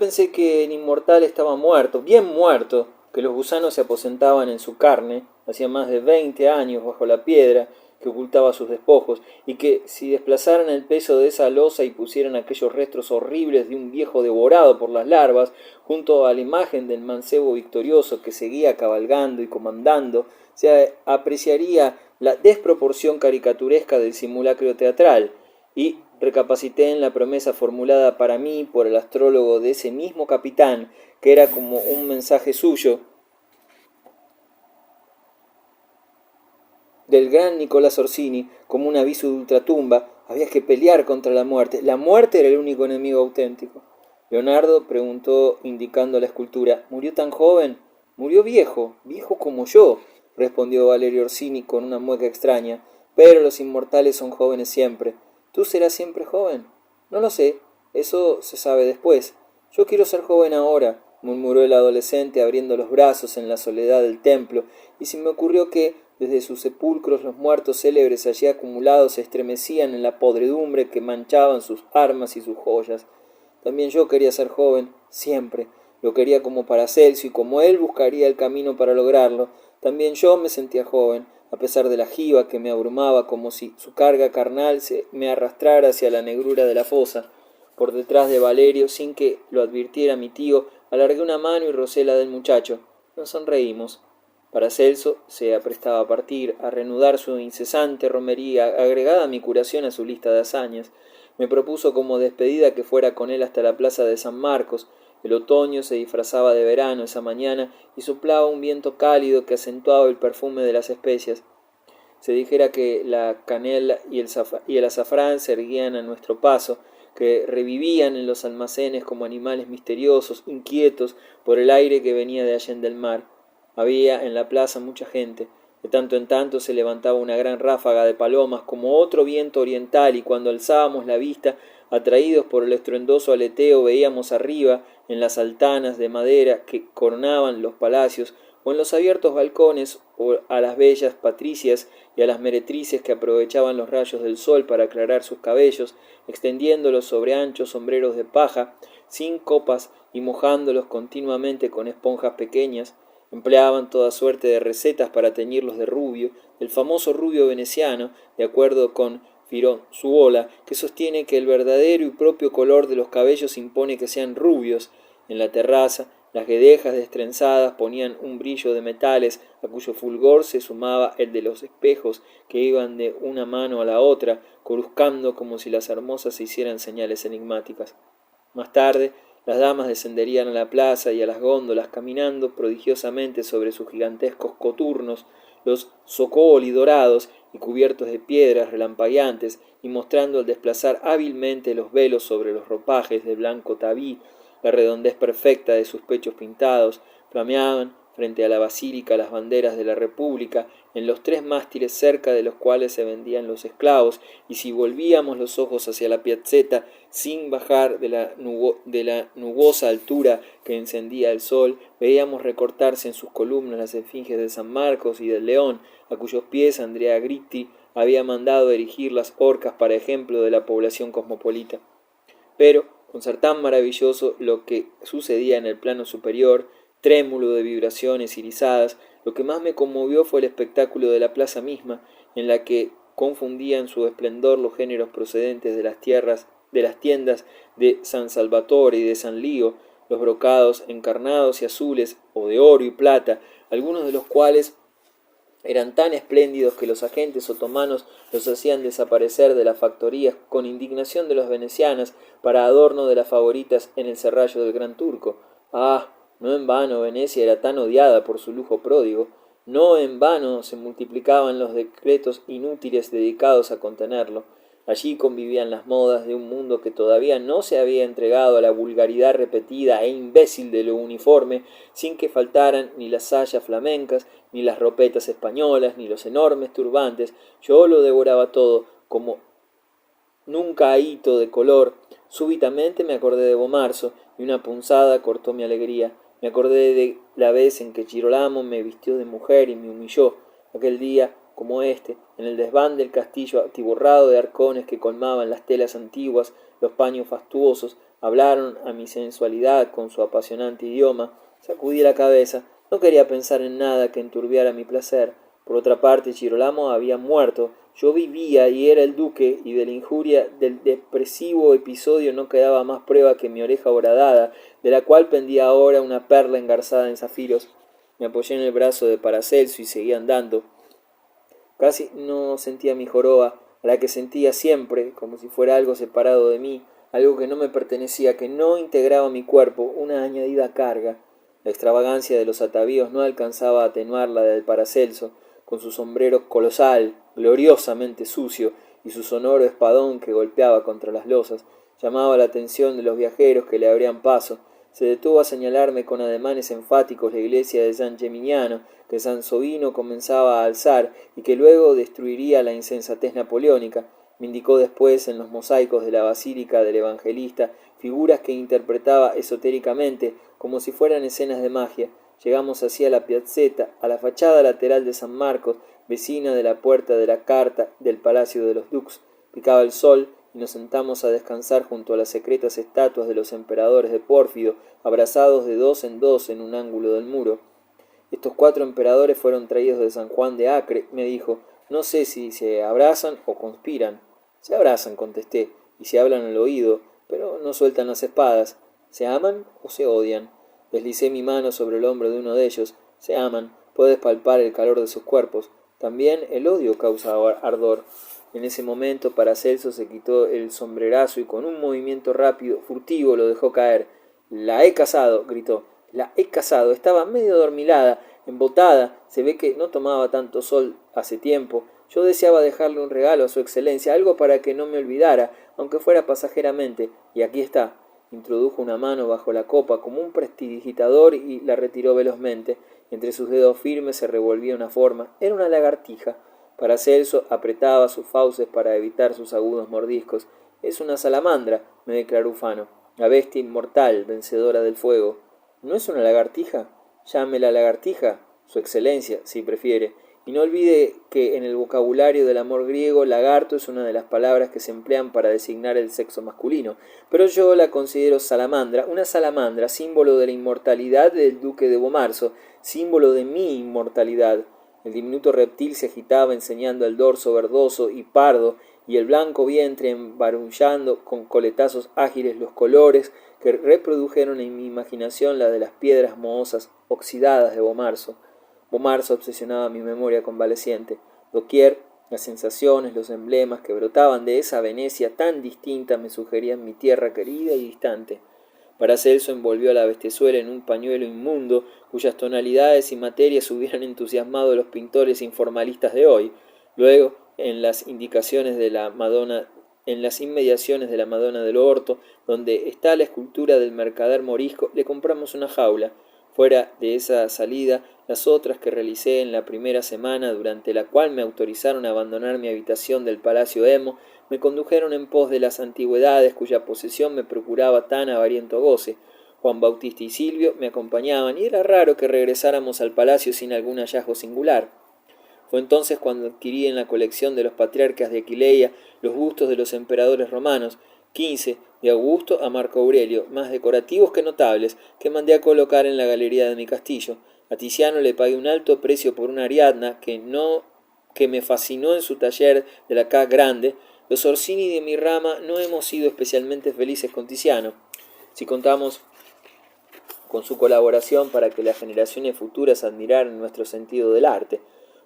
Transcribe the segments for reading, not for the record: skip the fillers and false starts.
pensé que el inmortal estaba muerto, bien muerto, que los gusanos se aposentaban en su carne, hacía más de 20 años bajo la piedra que ocultaba sus despojos, y que si desplazaran el peso de esa losa y pusieran aquellos restos horribles de un viejo devorado por las larvas, junto a la imagen del mancebo victorioso que seguía cabalgando y comandando, se apreciaría la desproporción caricaturesca del simulacro teatral, y recapacité en la promesa formulada para mí por el astrólogo de ese mismo capitán, que era como un mensaje suyo, del gran Nicolás Orsini, como un aviso de ultratumba. Había que pelear contra la muerte. La muerte era el único enemigo auténtico. Leonardo preguntó, indicando la escultura: ¿Murió tan joven? Murió viejo, viejo como yo, respondió Valerio Orsini con una mueca extraña. Pero los inmortales son jóvenes siempre. ¿Tú serás siempre joven? No lo sé, eso se sabe después. Yo quiero ser joven ahora, murmuró el adolescente abriendo los brazos en la soledad del templo, y se me ocurrió que, desde sus sepulcros, los muertos célebres allí acumulados se estremecían en la podredumbre que manchaban sus armas y sus joyas. También yo quería ser joven, siempre. Lo quería como Paracelso, y como él buscaría el camino para lograrlo, también yo me sentía joven, a pesar de la jiba que me abrumaba, como si su carga carnal se me arrastrara hacia la negrura de la fosa. Por detrás de Valerio, sin que lo advirtiera mi tío, alargué una mano y rocé la del muchacho. Nos sonreímos. Paracelso se aprestaba a partir, a reanudar su incesante romería, agregada a mi curación a su lista de hazañas. Me propuso como despedida que fuera con él hasta la plaza de San Marcos. El otoño se disfrazaba de verano esa mañana y soplaba un viento cálido que acentuaba el perfume de las especias. Se dijera que la canela y el azafrán se erguían a nuestro paso, que revivían en los almacenes como animales misteriosos, inquietos por el aire que venía de allende el mar. Había en la plaza mucha gente. De tanto en tanto se levantaba una gran ráfaga de palomas, como otro viento oriental, y cuando alzábamos la vista, atraídos por el estruendoso aleteo, veíamos arriba, en las altanas de madera que coronaban los palacios, o en los abiertos balcones, o a las bellas patricias y a las meretrices que aprovechaban los rayos del sol para aclarar sus cabellos, extendiéndolos sobre anchos sombreros de paja, sin copas, y mojándolos continuamente con esponjas pequeñas. Empleaban toda suerte de recetas para teñirlos de rubio, el famoso rubio veneciano, de acuerdo con Fironzuola, que sostiene que el verdadero y propio color de los cabellos impone que sean rubios. En la terraza, las guedejas destrenzadas ponían un brillo de metales, a cuyo fulgor se sumaba el de los espejos, que iban de una mano a la otra, coruscando como si las hermosas se hicieran señales enigmáticas. Más tarde, las damas descenderían a la plaza y a las góndolas, caminando prodigiosamente sobre sus gigantescos coturnos, los zocoli dorados y cubiertos de piedras relampagueantes, y mostrando al desplazar hábilmente los velos sobre los ropajes de blanco tabí, la redondez perfecta de sus pechos pintados. Flameaban frente a la basílica las banderas de la República, en los tres mástiles cerca de los cuales se vendían los esclavos, y si volvíamos los ojos hacia la piazzeta, sin bajar de la nubosa altura que encendía el sol, veíamos recortarse en sus columnas las esfinges de San Marcos y del León, a cuyos pies Andrea Gritti había mandado erigir las orcas para ejemplo de la población cosmopolita. Pero, con ser tan maravilloso lo que sucedía en el plano superior, trémulo de vibraciones irisadas, lo que más me conmovió fue el espectáculo de la plaza misma, en la que confundían su esplendor los géneros procedentes de las tiendas de San Salvatore y de San Lío, los brocados encarnados y azules, o de oro y plata, algunos de los cuales eran tan espléndidos que los agentes otomanos los hacían desaparecer de las factorías con indignación de los venecianos para adorno de las favoritas en el serrallo del Gran Turco. Ah, no en vano Venecia era tan odiada por su lujo pródigo, no en vano se multiplicaban los decretos inútiles dedicados a contenerlo. Allí convivían las modas de un mundo que todavía no se había entregado a la vulgaridad repetida e imbécil de lo uniforme, sin que faltaran ni las sayas flamencas, ni las ropetas españolas, ni los enormes turbantes. Yo lo devoraba todo, como nunca hito de color. Súbitamente me acordé de Bomarzo, y una punzada cortó mi alegría. Me acordé de la vez en que Girolamo me vistió de mujer y me humilló. Aquel día como este, en el desván del castillo atiborrado de arcones que colmaban las telas antiguas, los paños fastuosos, hablaron a mi sensualidad con su apasionante idioma. Sacudí la cabeza, no quería pensar en nada que enturbiara mi placer. Por otra parte, Girolamo había muerto, yo vivía y era el duque, y de la injuria del depresivo episodio no quedaba más prueba que mi oreja horadada, de la cual pendía ahora una perla engarzada en zafiros. Me apoyé en el brazo de Paracelso y seguí andando. Casi no sentía mi joroba, a la que sentía siempre, como si fuera algo separado de mí, algo que no me pertenecía, que no integraba mi cuerpo, una añadida carga. La extravagancia de los atavíos no alcanzaba a atenuar la del Paracelso, con su sombrero colosal, gloriosamente sucio, y su sonoro espadón que golpeaba contra las losas, llamaba la atención de los viajeros que le abrían paso. Se detuvo a señalarme con ademanes enfáticos la iglesia de San Geminiano, que Sansovino comenzaba a alzar y que luego destruiría la insensatez napoleónica. Me indicó después en los mosaicos de la basílica del evangelista figuras que interpretaba esotéricamente, como si fueran escenas de magia. Llegamos así a la piazzetta, a la fachada lateral de San Marcos, vecina de la puerta de la carta del Palacio de los Dux. Picaba el sol y nos sentamos a descansar junto a las secretas estatuas de los emperadores de Pórfido, abrazados de dos en un ángulo del muro. Estos 4 emperadores fueron traídos de San Juan de Acre, me dijo. No sé si se abrazan o conspiran. Se abrazan, contesté, y se hablan al oído, pero no sueltan las espadas. ¿Se aman o se odian? Deslicé mi mano sobre el hombro de uno de ellos. Se aman, puedes palpar el calor de sus cuerpos. También el odio causa ardor. En ese momento Paracelso se quitó el sombrerazo y con un movimiento rápido, furtivo, lo dejó caer. «La he cazado», gritó. «La he cazado». Estaba medio adormilada, embotada. Se ve que no tomaba tanto sol hace tiempo. Yo deseaba dejarle un regalo a su excelencia, algo para que no me olvidara, aunque fuera pasajeramente. Y aquí está. Introdujo una mano bajo la copa como un prestidigitador y la retiró velozmente. Entre sus dedos firmes se revolvía una forma. Era una lagartija. Paracelso apretaba sus fauces para evitar sus agudos mordiscos. «Es una salamandra», me declaró ufano. «La bestia inmortal, vencedora del fuego». «¿No es una lagartija?» «Llámela lagartija, su excelencia, si prefiere. Y no olvide que en el vocabulario del amor griego, lagarto es una de las palabras que se emplean para designar el sexo masculino. Pero yo la considero salamandra, una salamandra, símbolo de la inmortalidad del duque de Bomarzo, símbolo de mi inmortalidad». El diminuto reptil se agitaba enseñando el dorso verdoso y pardo y el blanco vientre embarullando con coletazos ágiles los colores que reprodujeron en mi imaginación la de las piedras mohosas oxidadas de Bomarzo. Bomarzo obsesionaba mi memoria convaleciente. Doquier, las sensaciones, los emblemas que brotaban de esa Venecia tan distinta me sugerían mi tierra querida y distante. Paracelso envolvió a la bestezuela en un pañuelo inmundo, cuyas tonalidades y materias hubieran entusiasmado a los pintores informalistas de hoy. Luego, en las inmediaciones de la Madonna del Orto, donde está la escultura del mercader morisco, le compramos una jaula. Fuera de esa salida, las otras que realicé en la primera semana, durante la cual me autorizaron a abandonar mi habitación del Palacio Emo, me condujeron en pos de las antigüedades cuya posesión me procuraba tan avariento goce. Juan Bautista y Silvio me acompañaban y era raro que regresáramos al palacio sin algún hallazgo singular. Fue entonces cuando adquirí en la colección de los patriarcas de Aquileia los bustos de los emperadores romanos, 15, de Augusto a Marco Aurelio, más decorativos que notables, que mandé a colocar en la galería de mi castillo. A Tiziano le pagué un alto precio por una Ariadna que me fascinó en su taller de la Ca' Grande. Los Orsini de mi rama no hemos sido especialmente felices con Tiziano. Si contamos con su colaboración para que las generaciones futuras admiraran nuestro sentido del arte.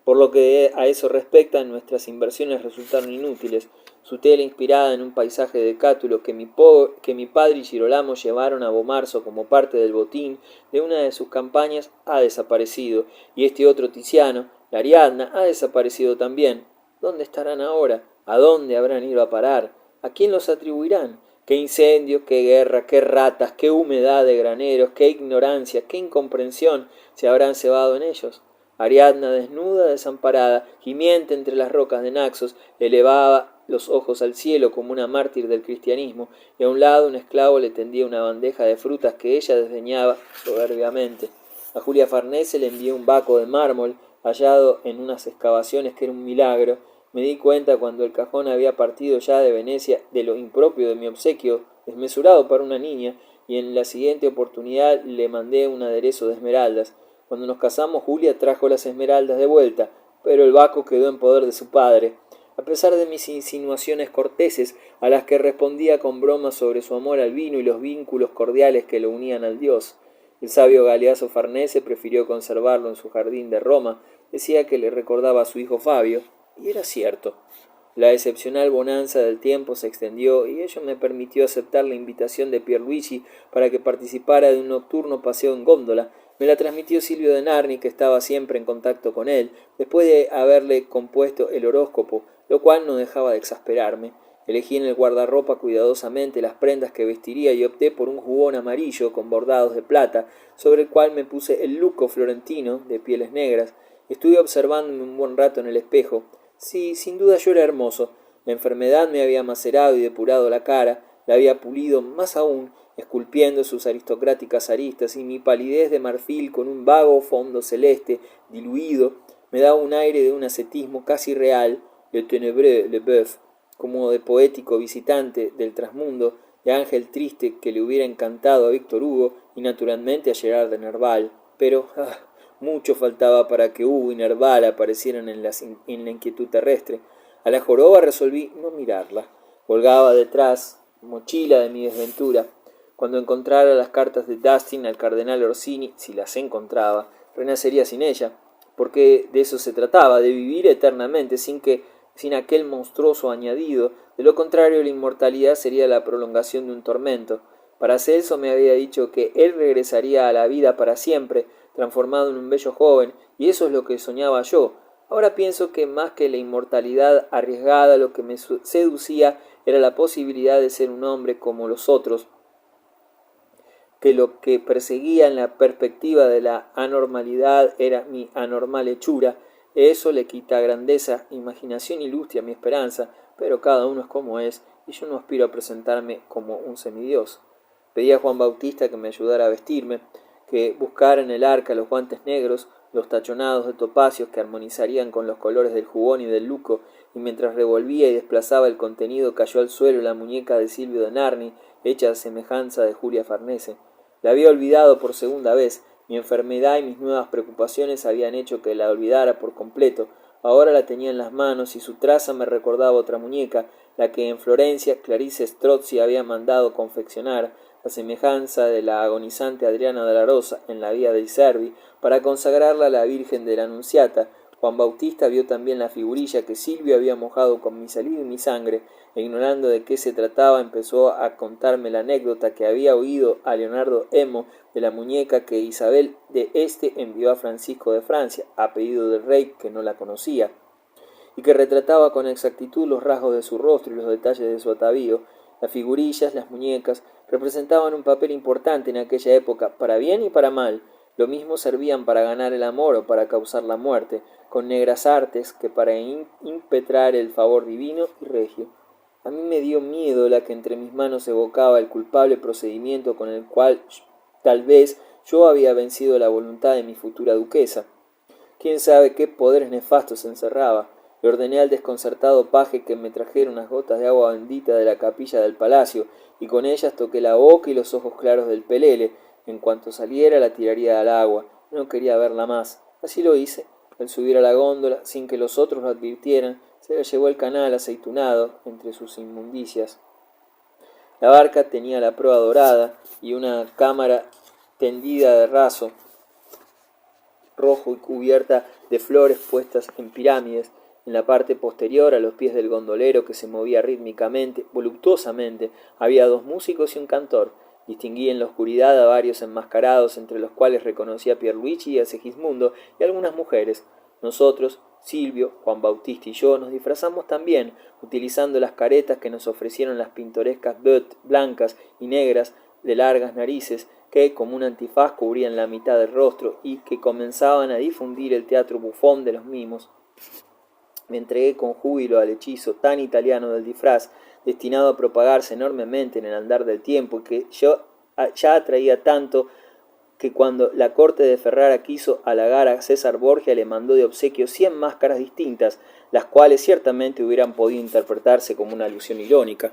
Por lo que a eso respecta, nuestras inversiones resultaron inútiles. Su tela inspirada en un paisaje de Cátulo que mi padre y Girolamo llevaron a Bomarzo como parte del botín de una de sus campañas ha desaparecido, y este otro Tiziano, la Ariadna, ha desaparecido también. ¿Dónde estarán ahora? ¿A dónde habrán ido a parar? ¿A quién los atribuirán? Qué incendios, qué guerra, qué ratas, qué humedad de graneros, qué ignorancia, qué incomprensión se habrán cebado en ellos. Ariadna, desnuda, desamparada, gimiente entre las rocas de Naxos, elevaba los ojos al cielo como una mártir del cristianismo, y a un lado un esclavo le tendía una bandeja de frutas que ella desdeñaba soberbiamente. A Julia Farnese le envié un baco de mármol, hallado en unas excavaciones que era un milagro. Me di cuenta cuando el cajón había partido ya de Venecia de lo impropio de mi obsequio, desmesurado para una niña, y en la siguiente oportunidad le mandé un aderezo de esmeraldas. Cuando nos casamos, Julia trajo las esmeraldas de vuelta, pero el Baco quedó en poder de su padre. A pesar de mis insinuaciones corteses, a las que respondía con bromas sobre su amor al vino y los vínculos cordiales que lo unían al dios, el sabio Galeazzo Farnese prefirió conservarlo en su jardín de Roma. Decía que le recordaba a su hijo Fabio, y era cierto. La excepcional bonanza del tiempo se extendió y ello me permitió aceptar la invitación de Pierluigi para que participara de un nocturno paseo en góndola. Me la transmitió Silvio de Narni, que estaba siempre en contacto con él, después de haberle compuesto el horóscopo, lo cual no dejaba de exasperarme. Elegí en el guardarropa cuidadosamente las prendas que vestiría y opté por un jubón amarillo con bordados de plata, sobre el cual me puse el luco florentino de pieles negras. Estuve observándome un buen rato en el espejo. Sí, sin duda yo era hermoso. La enfermedad me había macerado y depurado la cara, la había pulido más aún, esculpiendo sus aristocráticas aristas, y mi palidez de marfil con un vago fondo celeste, diluido, me daba un aire de un ascetismo casi real, le ténébreux, le boeuf, como de poético visitante del trasmundo, de ángel triste que le hubiera encantado a Víctor Hugo y naturalmente a Gerard de Nerval. Pero mucho faltaba para que Hugo y Nerval aparecieran en la inquietud terrestre. A la joroba resolví no mirarla. Colgaba detrás, mochila de mi desventura. Cuando encontrara las cartas de Dustin al cardenal Orsini, si las encontraba, renacería sin ella, porque de eso se trataba, de vivir eternamente sin aquel monstruoso añadido. De lo contrario, la inmortalidad sería la prolongación de un tormento. Paracelso me había dicho que él regresaría a la vida para siempre, transformado en un bello joven, y eso es lo que soñaba yo. Ahora pienso que más que la inmortalidad arriesgada, lo que me seducía era la posibilidad de ser un hombre como los otros, que lo que perseguía en la perspectiva de la anormalidad era mi anormal hechura. Eso le quita grandeza, imaginación y lustre a mi esperanza, pero cada uno es como es, y yo no aspiro a presentarme como un semidios. Pedí a Juan Bautista que me ayudara a vestirme, que buscara en el arca los guantes negros, los tachonados de topacios que armonizarían con los colores del jubón y del luco, y mientras revolvía y desplazaba el contenido cayó al suelo la muñeca de Silvio de Narni, hecha a semejanza de Julia Farnese. La había olvidado por segunda vez. Mi enfermedad y mis nuevas preocupaciones habían hecho que la olvidara por completo. Ahora la tenía en las manos y su traza me recordaba otra muñeca, la que en Florencia Clarice Strozzi había mandado confeccionar, a semejanza de la agonizante Adriana de la Rosa en la vía dei Servi, para consagrarla a la Virgen de la Anunciata. Juan Bautista vio también la figurilla que Silvio había mojado con mi saliva y mi sangre, e ignorando de qué se trataba, empezó a contarme la anécdota que había oído a Leonardo Emo de la muñeca que Isabel de Este envió a Francisco de Francia, a pedido del rey que no la conocía, y que retrataba con exactitud los rasgos de su rostro y los detalles de su atavío. Las figurillas, las muñecas, representaban un papel importante en aquella época, para bien y para mal. Lo mismo servían para ganar el amor o para causar la muerte, con negras artes que para impetrar el favor divino y regio. A mí me dio miedo la que entre mis manos evocaba el culpable procedimiento con el cual tal vez yo había vencido la voluntad de mi futura duquesa. Quién sabe qué poderes nefastos encerraba. Le ordené al desconcertado paje que me trajera unas gotas de agua bendita de la capilla del palacio, y con ellas toqué la boca y los ojos claros del pelele. En cuanto saliera la tiraría al agua. No quería verla más. Así lo hice. Al subir a la góndola, sin que los otros lo advirtieran, se le llevó el canal aceitunado entre sus inmundicias. La barca tenía la proa dorada y una cámara tendida de raso rojo y cubierta de flores puestas en pirámides. En la parte posterior, a los pies del gondolero que se movía rítmicamente, voluptuosamente, había 2 músicos y un cantor. Distinguí en la oscuridad a varios enmascarados, entre los cuales reconocí a Pierluigi y a Segismundo y algunas mujeres. Nosotros, Silvio, Juan Bautista y yo, nos disfrazamos también, utilizando las caretas que nos ofrecieron las pintorescas bottes blancas y negras de largas narices, que, como un antifaz, cubrían la mitad del rostro y que comenzaban a difundir el teatro bufón de los mimos. Me entregué con júbilo al hechizo tan italiano del disfraz, destinado a propagarse enormemente en el andar del tiempo, y que yo ya atraía tanto que cuando la corte de Ferrara quiso halagar a César Borgia le mandó de obsequio 100 máscaras distintas, las cuales ciertamente hubieran podido interpretarse como una alusión irónica.